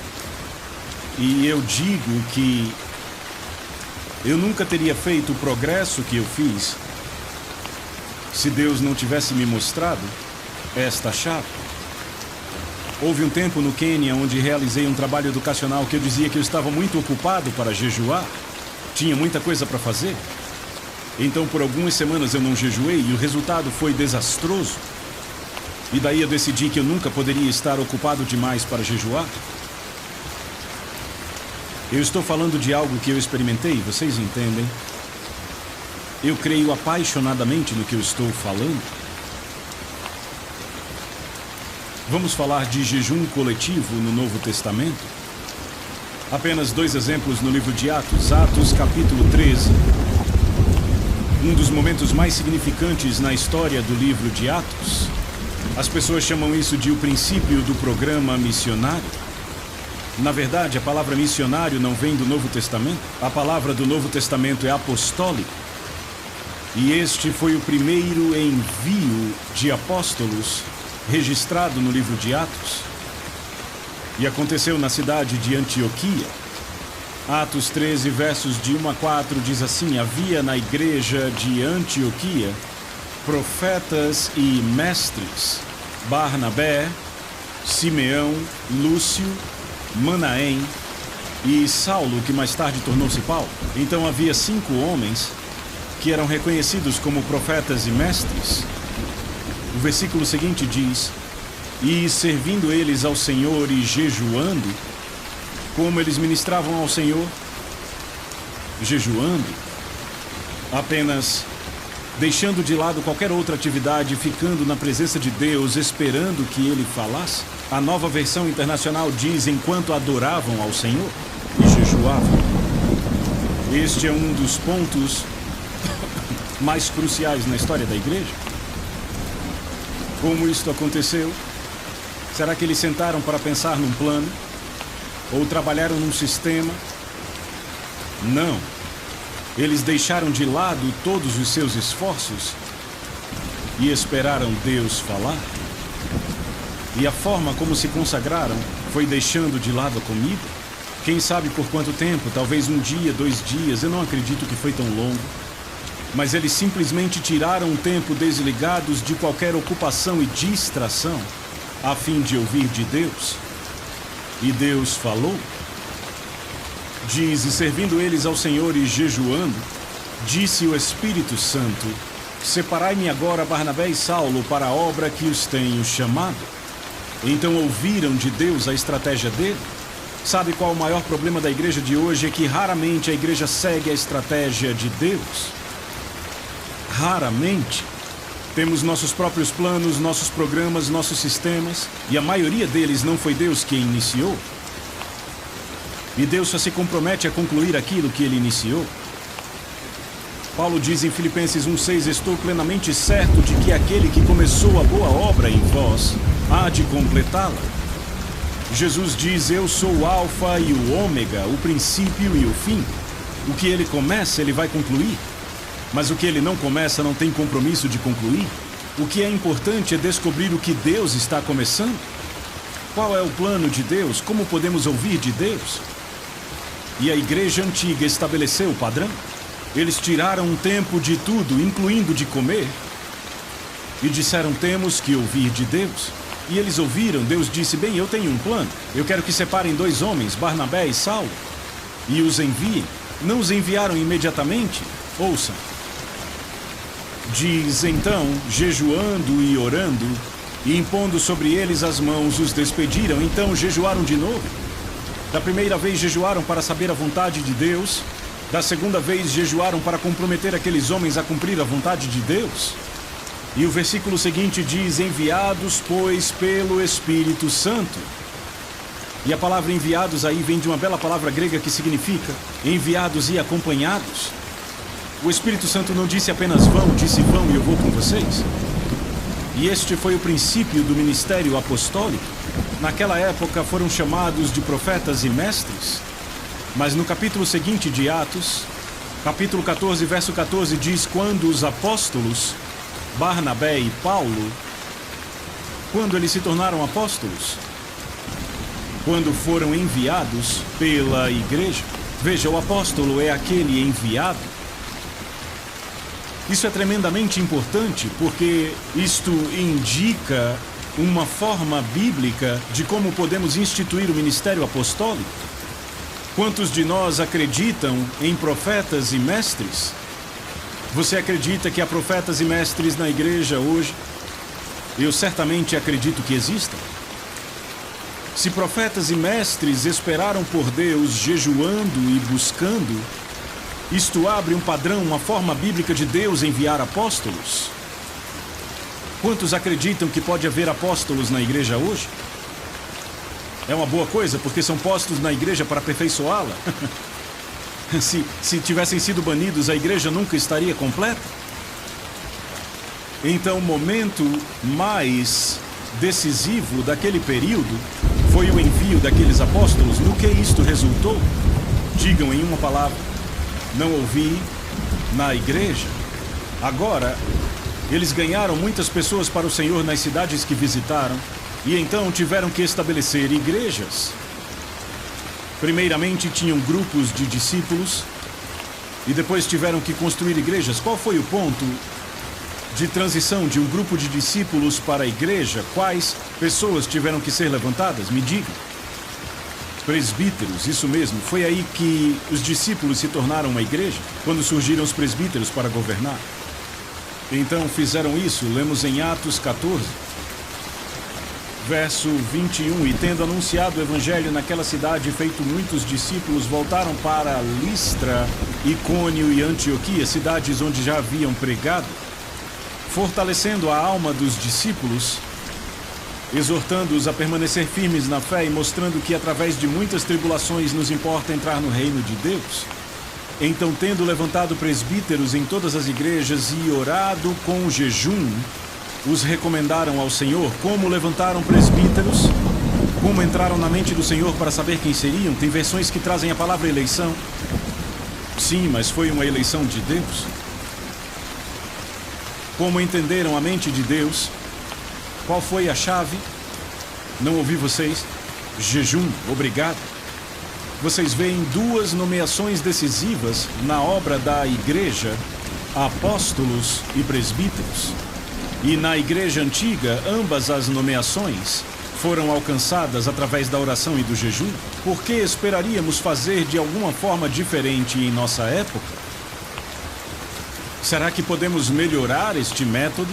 E eu digo que eu nunca teria feito o progresso que eu fiz se Deus não tivesse me mostrado esta chave. Houve um tempo no Quênia onde realizei um trabalho educacional que eu dizia que eu estava muito ocupado para jejuar, tinha muita coisa para fazer. Então por algumas semanas eu não jejuei e o resultado foi desastroso. E daí eu decidi que eu nunca poderia estar ocupado demais para jejuar. Eu estou falando de algo que eu experimentei, vocês entendem? Eu creio apaixonadamente no que eu estou falando. Vamos falar de jejum coletivo no Novo Testamento? Apenas 2 exemplos no livro de Atos. Atos, capítulo 13. Um dos momentos mais significantes na história do livro de Atos. As pessoas chamam isso de o princípio do programa missionário. Na verdade, a palavra missionário não vem do Novo Testamento. A palavra do Novo Testamento é apostólico. E este foi o primeiro envio de apóstolos registrado no livro de Atos. E aconteceu na cidade de Antioquia. Atos 13, versos de 1 a 4 diz assim: havia na igreja de Antioquia profetas e mestres, Barnabé, Simeão, Lúcio, Manaém e Saulo, que mais tarde tornou-se Paulo. Então havia 5 homens que eram reconhecidos como profetas e mestres. O versículo seguinte diz: e servindo eles ao Senhor e jejuando. Como eles ministravam ao Senhor? Jejuando. Apenas deixando de lado qualquer outra atividade, ficando na presença de Deus, esperando que Ele falasse. A Nova Versão Internacional diz: enquanto adoravam ao Senhor e jejuavam. Este é um dos pontos mais cruciais na história da igreja. Como isto aconteceu? Será que eles sentaram para pensar num plano? Ou trabalharam num sistema? Não. Eles deixaram de lado todos os seus esforços e esperaram Deus falar. E a forma como se consagraram foi deixando de lado a comida. Quem sabe por quanto tempo, talvez 1 dia, 2 dias, eu não acredito que foi tão longo. Mas eles simplesmente tiraram um tempo desligados de qualquer ocupação e distração, a fim de ouvir de Deus. E Deus falou. Diz: e servindo eles ao Senhor e jejuando, Disse o Espírito Santo: separai-me agora Barnabé e Saulo para a obra que os tenho chamado. Então ouviram de Deus a estratégia dele. Sabe qual o maior problema da igreja de hoje? É que raramente a igreja segue a estratégia de Deus. Raramente. Temos nossos próprios planos, nossos programas, nossos sistemas, e a maioria deles não foi Deus quem iniciou. E Deus só se compromete a concluir aquilo que ele iniciou. Paulo diz em Filipenses 1,6: estou plenamente certo de que aquele que começou a boa obra em vós há de completá-la. Jesus diz: eu sou o Alfa e o Ômega, o princípio e o fim. O que ele começa, ele vai concluir. Mas o que ele não começa, não tem compromisso de concluir. O que é importante é descobrir o que Deus está começando. Qual é o plano de Deus? Como podemos ouvir de Deus? E a igreja antiga estabeleceu o padrão. Eles tiraram um tempo de tudo, incluindo de comer, e disseram: temos que ouvir de Deus. E eles ouviram. Deus disse: bem, eu tenho um plano. Eu quero que separem 2 homens, Barnabé e Saulo, e os enviem. Não os enviaram imediatamente. Ouçam. Diz: então, jejuando e orando, e impondo sobre eles as mãos, os despediram. Então jejuaram de novo. Da primeira vez jejuaram para saber a vontade de Deus. Da segunda vez jejuaram para comprometer aqueles homens a cumprir a vontade de Deus. E o versículo seguinte diz: enviados, pois, pelo Espírito Santo. E a palavra enviados aí vem de uma bela palavra grega que significa enviados e acompanhados. O Espírito Santo não disse apenas vão, disse vão e eu vou com vocês. E este foi o princípio do ministério apostólico. Naquela época foram chamados de profetas e mestres. Mas no capítulo seguinte de Atos, capítulo 14, verso 14, diz: quando os apóstolos, Barnabé e Paulo, quando eles se tornaram apóstolos? Quando foram enviados pela igreja. Veja, o apóstolo é aquele enviado. Isso é tremendamente importante, porque isto indica uma forma bíblica de como podemos instituir o ministério apostólico. Quantos de nós acreditam em profetas e mestres? Você acredita que há profetas e mestres na igreja hoje? Eu certamente acredito que existam. Se profetas e mestres esperaram por Deus, jejuando e buscando, isto abre um padrão, uma forma bíblica de Deus enviar apóstolos. Quantos acreditam que pode haver apóstolos na igreja hoje? É uma boa coisa, porque são postos na igreja para aperfeiçoá-la. Se tivessem sido banidos, a igreja nunca estaria completa. Então, o momento mais decisivo daquele período foi o envio daqueles apóstolos. No que isto resultou? Digam em uma palavra: não ouvi na igreja. Agora, eles ganharam muitas pessoas para o Senhor nas cidades que visitaram. E então tiveram que estabelecer igrejas. Primeiramente tinham grupos de discípulos e depois tiveram que construir igrejas. Qual foi o ponto de transição de um grupo de discípulos para a igreja? Quais pessoas tiveram que ser levantadas? Me digam. Presbíteros, isso mesmo. Foi aí que os discípulos se tornaram uma igreja, quando surgiram os presbíteros para governar. Então fizeram isso. Lemos em Atos 14. Verso 21, e tendo anunciado o evangelho naquela cidade e feito muitos discípulos, voltaram para Listra, Icônio e Antioquia, cidades onde já haviam pregado, fortalecendo a alma dos discípulos, exortando-os a permanecer firmes na fé e mostrando que através de muitas tribulações nos importa entrar no reino de Deus. Então, tendo levantado presbíteros em todas as igrejas e orado com jejum, os recomendaram ao Senhor. Como levantaram presbíteros? Como entraram na mente do Senhor para saber quem seriam? Tem versões que trazem a palavra eleição. Sim, mas foi uma eleição de Deus. Como entenderam a mente de Deus? Qual foi a chave? Não ouvi vocês. Jejum, obrigado. Vocês veem 2 nomeações decisivas na obra da igreja: apóstolos e presbíteros. E na igreja antiga, ambas as nomeações foram alcançadas através da oração e do jejum. Por que esperaríamos fazer de alguma forma diferente em nossa época? Será que podemos melhorar este método?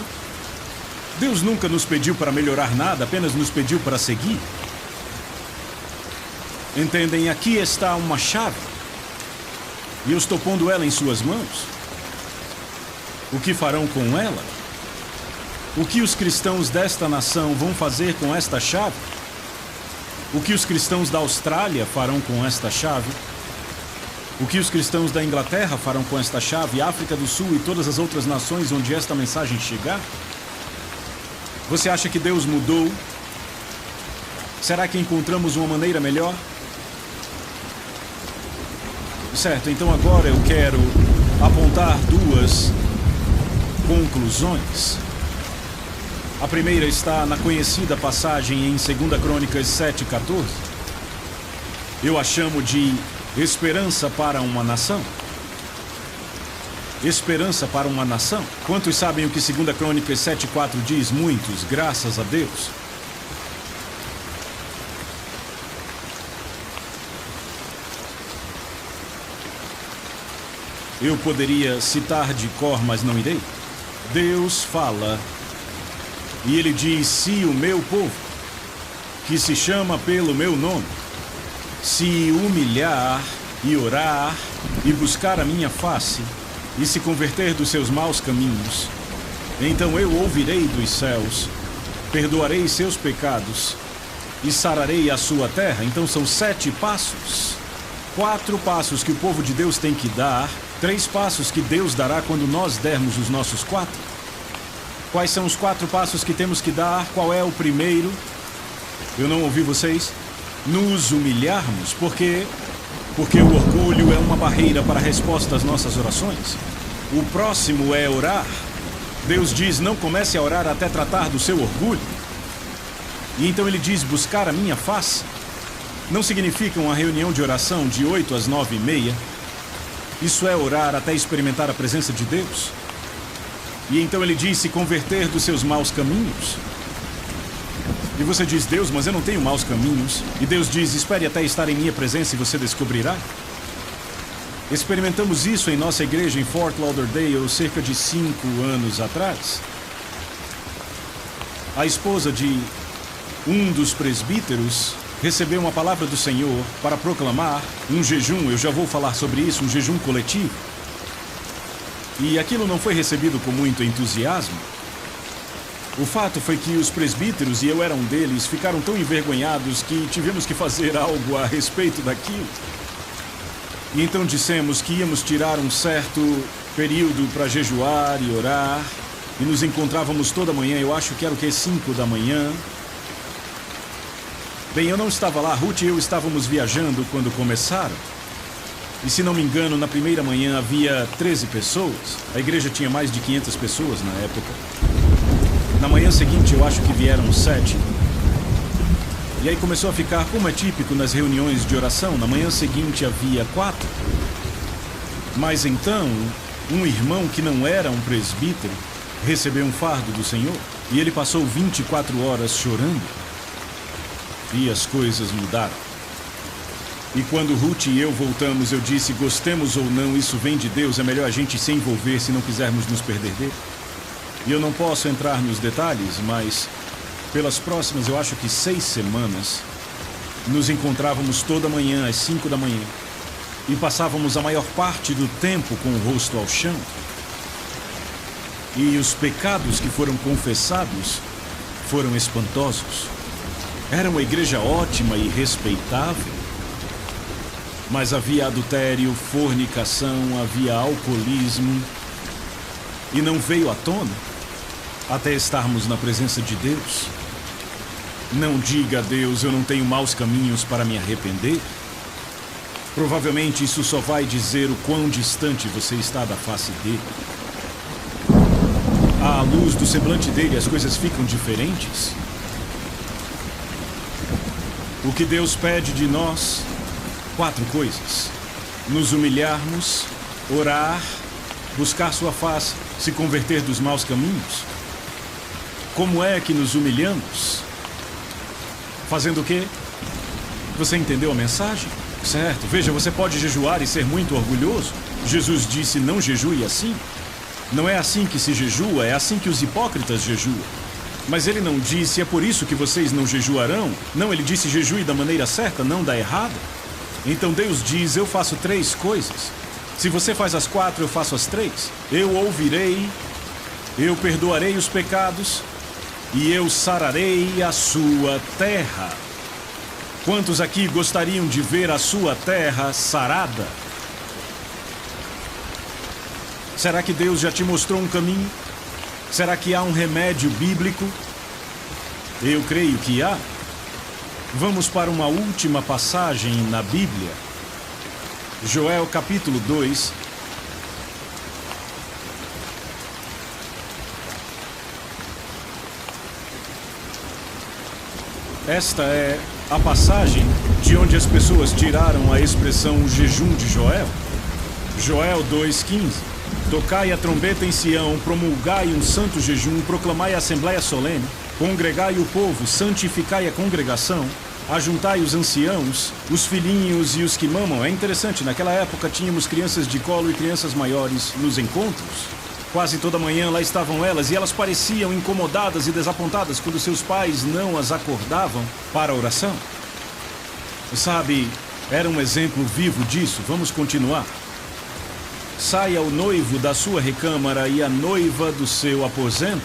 Deus nunca nos pediu para melhorar nada, apenas nos pediu para seguir. Entendem? Aqui está uma chave. E eu estou pondo ela em suas mãos. O que farão com ela? O que os cristãos desta nação vão fazer com esta chave? O que os cristãos da Austrália farão com esta chave? O que os cristãos da Inglaterra farão com esta chave? África do Sul e todas as outras nações onde esta mensagem chegar? Você acha que Deus mudou? Será que encontramos uma maneira melhor? Certo, então agora eu quero apontar duas conclusões. A primeira está na conhecida passagem em 2 Crônicas 7:14. Eu a chamo de esperança para uma nação. Esperança para uma nação. Quantos sabem o que 2 Crônicas 7:4 diz? Muitos, graças a Deus. Eu poderia citar de cor, mas não irei. Deus fala e ele diz: se o meu povo, que se chama pelo meu nome, se humilhar e orar e buscar a minha face e se converter dos seus maus caminhos, então eu ouvirei dos céus, perdoarei seus pecados e sararei a sua terra. Então são 7 passos. 4 passos que o povo de Deus tem que dar, 3 passos que Deus dará quando nós dermos os nossos 4. Quais são os 4 passos que temos que dar? Qual é o primeiro? Eu não ouvi vocês. Nos humilharmos, porque o orgulho é uma barreira para a resposta às nossas orações. O próximo é orar. Deus diz: não comece a orar até tratar do seu orgulho. E então ele diz: buscar a minha face. Não significa uma reunião de oração de 8 às 9:30. Isso é orar até experimentar a presença de Deus. E então ele diz: se converter dos seus maus caminhos. E você diz: Deus, mas eu não tenho maus caminhos. E Deus diz: espere até estar em minha presença e você descobrirá. Experimentamos isso em nossa igreja em Fort Lauderdale cerca de 5 anos atrás. A esposa de um dos presbíteros recebeu uma palavra do Senhor para proclamar um jejum. Eu já vou falar sobre isso, um jejum coletivo. E aquilo não foi recebido com muito entusiasmo. O fato foi que os presbíteros, e eu era um deles, ficaram tão envergonhados que tivemos que fazer algo a respeito daquilo. E então dissemos que íamos tirar um certo período para jejuar e orar, e nos encontrávamos toda manhã, eu acho que era 5 da manhã. Bem, eu não estava lá, Ruth e eu estávamos viajando quando começaram. E se não me engano, na primeira manhã havia 13 pessoas. A igreja tinha mais de 500 pessoas na época. Na manhã seguinte, eu acho que vieram 7. E aí começou a ficar, como é típico nas reuniões de oração, na manhã seguinte havia 4. Mas então, um irmão que não era um presbítero recebeu um fardo do Senhor. E ele passou 24 horas chorando. E as coisas mudaram. E quando Ruth e eu voltamos, eu disse: gostemos ou não, isso vem de Deus, é melhor a gente se envolver se não quisermos nos perder dele. E eu não posso entrar nos detalhes, mas pelas próximas, eu acho que 6 semanas, nos encontrávamos toda manhã às 5 da manhã e passávamos a maior parte do tempo com o rosto ao chão. E os pecados que foram confessados foram espantosos. Era uma igreja ótima e respeitável, mas havia adultério, fornicação, havia alcoolismo, e não veio à tona até estarmos na presença de Deus. Não diga a Deus: eu não tenho maus caminhos para me arrepender. Provavelmente isso só vai dizer o quão distante você está da face dele. À luz do semblante dele, as coisas ficam diferentes. O que Deus pede de nós: 4 coisas: nos humilharmos, orar, buscar sua face, se converter dos maus caminhos. Como é que nos humilhamos? Fazendo o quê? Você entendeu a mensagem? Certo. Veja, você pode jejuar e ser muito orgulhoso. Jesus disse: não jejue assim. Não é assim que se jejua, é assim que os hipócritas jejuam. Mas ele não disse, é por isso que vocês não jejuarão. Não, ele disse, jejue da maneira certa, não da errada. Então Deus diz, eu faço 3 coisas. Se você faz as 4, eu faço as 3. Eu ouvirei, eu perdoarei os pecados e eu sararei a sua terra. Quantos aqui gostariam de ver a sua terra sarada? Será que Deus já te mostrou um caminho? Será que há um remédio bíblico? Eu creio que há. Vamos para uma última passagem na Bíblia. Joel capítulo 2. Esta é a passagem de onde as pessoas tiraram a expressão jejum de Joel. Joel 2,15. Tocai a trombeta em Sião, promulgai um santo jejum, proclamai a assembleia solene, congregai o povo, santificai a congregação, ajuntai os anciãos, os filhinhos e os que mamam. É interessante, naquela época tínhamos crianças de colo e crianças maiores nos encontros. Quase toda manhã lá estavam elas e elas pareciam incomodadas e desapontadas quando seus pais não as acordavam para a oração. Sabe, era um exemplo vivo disso. Vamos continuar. Saia o noivo da sua recâmara e a noiva do seu aposento.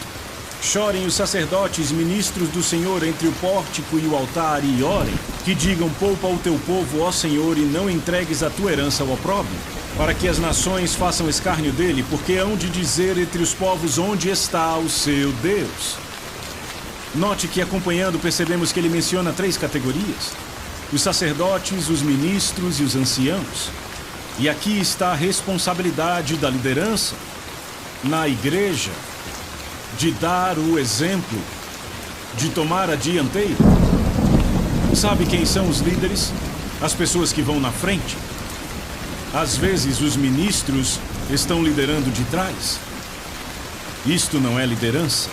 Chorem os sacerdotes, ministros do Senhor, entre o pórtico e o altar, e orem. Que digam, poupa o teu povo, ó Senhor, e não entregues a tua herança ao opróbrio, para que as nações façam escárnio dele, porque hão de dizer entre os povos onde está o seu Deus. Note que, acompanhando, percebemos que ele menciona 3 categorias: os sacerdotes, os ministros e os anciãos. E aqui está a responsabilidade da liderança na igreja, de dar o exemplo, de tomar a dianteira. Sabe quem são os líderes? As pessoas que vão na frente. Às vezes os ministros estão liderando de trás. Isto não é liderança.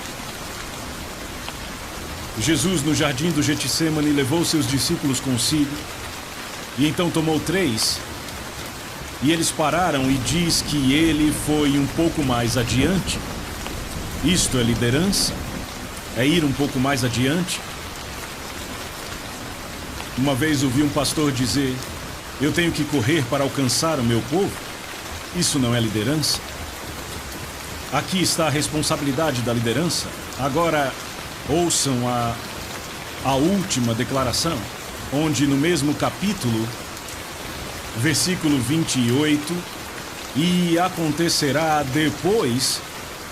Jesus, no jardim do Getsêmani, levou seus discípulos consigo e então tomou 3. E eles pararam e diz que ele foi um pouco mais adiante. Isto é liderança? É ir um pouco mais adiante? Uma vez ouvi um pastor dizer, eu tenho que correr para alcançar o meu povo. Isso não é liderança. Aqui está a responsabilidade da liderança. Agora, ouçam a última declaração, onde no mesmo capítulo, versículo 28, e acontecerá depois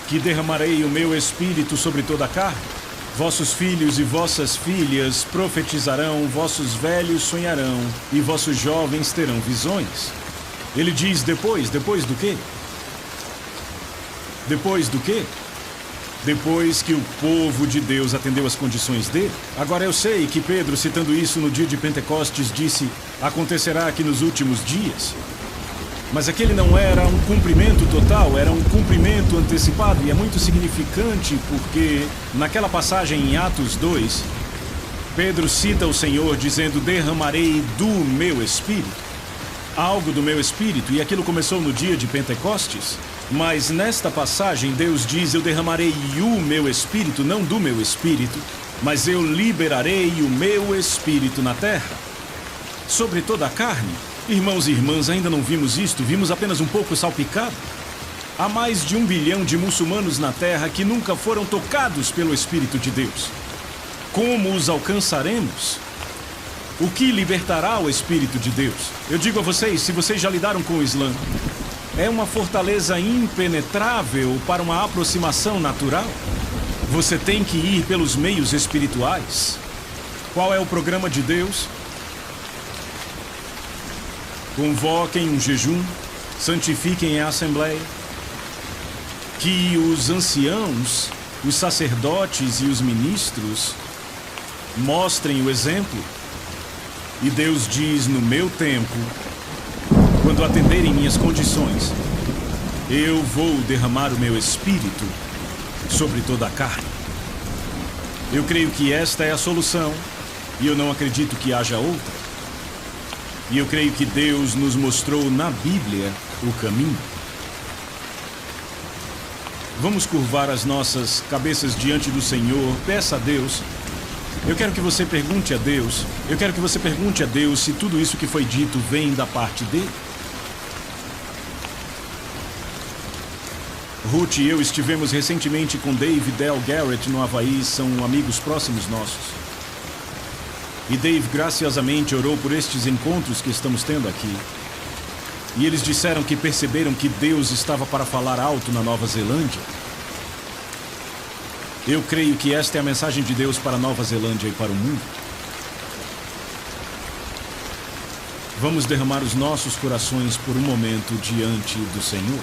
que derramarei o meu espírito sobre toda a carne. Vossos filhos e vossas filhas profetizarão, vossos velhos sonharão e vossos jovens terão visões. Ele diz depois do quê? Depois do quê? Depois que o povo de Deus atendeu às condições dele. Agora eu sei que Pedro, citando isso no dia de Pentecostes, disse, acontecerá aqui nos últimos dias. Mas aquele não era um cumprimento total, era um cumprimento antecipado, e é muito significante porque naquela passagem em Atos 2, Pedro cita o Senhor dizendo, derramarei do meu espírito, algo do meu espírito, e aquilo começou no dia de Pentecostes. Mas nesta passagem Deus diz, eu derramarei o meu espírito, não do meu espírito, mas eu liberarei o meu espírito na terra, sobre toda a carne. Irmãos e irmãs, ainda não vimos isto, vimos apenas um pouco salpicado. Há mais de 1 bilhão de muçulmanos na terra que nunca foram tocados pelo Espírito de Deus. Como os alcançaremos? O que libertará o Espírito de Deus? Eu digo a vocês, se vocês já lidaram com o Islã, é uma fortaleza impenetrável para uma aproximação natural. Você tem que ir pelos meios espirituais. Qual é o programa de Deus? Convoquem um jejum, santifiquem a assembleia, que os anciãos, os sacerdotes e os ministros mostrem o exemplo. E Deus diz, no meu tempo, quando atenderem minhas condições, eu vou derramar o meu espírito sobre toda a carne. Eu creio que esta é a solução, e eu não acredito que haja outra. E eu creio que Deus nos mostrou na Bíblia o caminho. Vamos curvar as nossas cabeças diante do Senhor. Peça a Deus. Eu quero que você pergunte a Deus. Eu quero que você pergunte a Deus se tudo isso que foi dito vem da parte dele. Ruth e eu estivemos recentemente com Dave e Del Garrett no Havaí. São amigos próximos nossos. E Dave graciosamente orou por estes encontros que estamos tendo aqui. E eles disseram que perceberam que Deus estava para falar alto na Nova Zelândia. Eu creio que esta é a mensagem de Deus para a Nova Zelândia e para o mundo. Vamos derramar os nossos corações por um momento diante do Senhor.